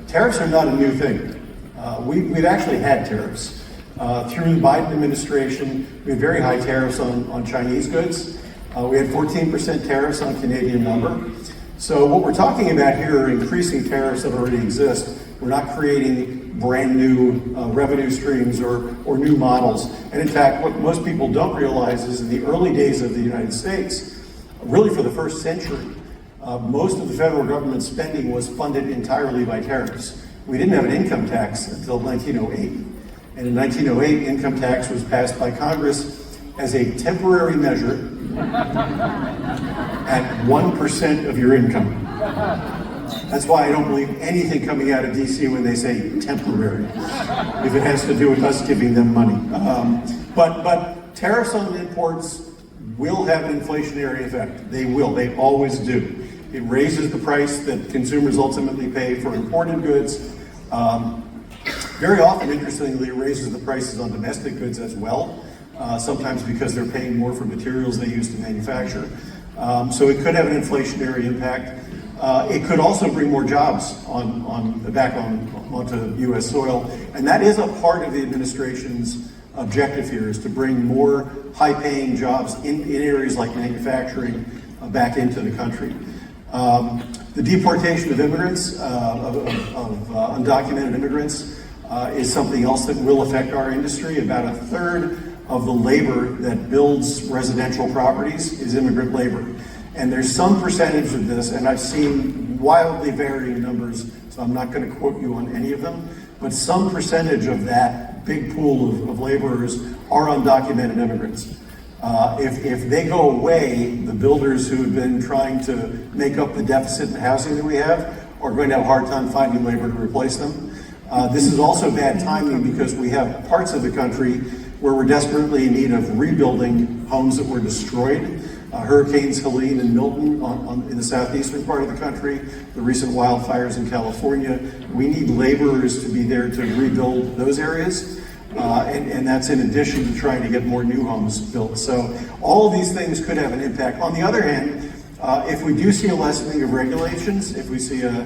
tariffs are not a new thing. We've actually had tariffs. Through the Biden administration, we had very high tariffs on Chinese goods. We had 14% tariffs on Canadian lumber. So what we're talking about here are increasing tariffs that already exist. We're not creating brand new revenue streams or new models. And in fact, what most people don't realize is in the early days of the United States, really for the first century, most of the federal government spending was funded entirely by tariffs. We didn't have an income tax until 1908. And in 1908, income tax was passed by Congress as a temporary measure at 1% of your income. That's why I don't believe anything coming out of DC when they say temporary, if it has to do with us giving them money. But tariffs on imports will have an inflationary effect. They will, they always do. It raises the price that consumers ultimately pay for imported goods. Very often, interestingly, it raises the prices on domestic goods as well, sometimes because they're paying more for materials they use to manufacture. So it could have an inflationary impact. It could also bring more jobs back onto U.S. soil, and that is a part of the administration's objective here, is to bring more high-paying jobs in areas like manufacturing back into the country. The deportation of immigrants, of undocumented immigrants, is something else that will affect our industry. About a third of the labor that builds residential properties is immigrant labor. And there's some percentage of this, and I've seen wildly varying numbers, so I'm not going to quote you on any of them, but some percentage of that big pool of laborers are undocumented immigrants. If they go away, the builders who have been trying to make up the deficit in housing that we have are going to have a hard time finding labor to replace them. This is also bad timing because we have parts of the country where we're desperately in need of rebuilding homes that were destroyed. Hurricanes Helene and Milton in the southeastern part of the country, the recent wildfires in California. We need laborers to be there to rebuild those areas. And that's in addition to trying to get more new homes built. So all of these things could have an impact. On the other hand, if we do see a lessening of regulations, if we see a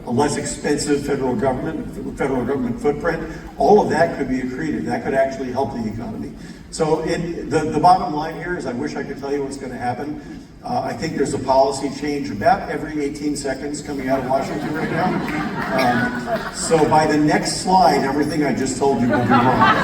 less expensive federal government footprint, all of that could be accretive. That could actually help the economy. So the bottom line here is I wish I could tell you what's going to happen. I think there's a policy change about every 18 seconds coming out of Washington right now. So by the next slide, everything I just told you will be wrong.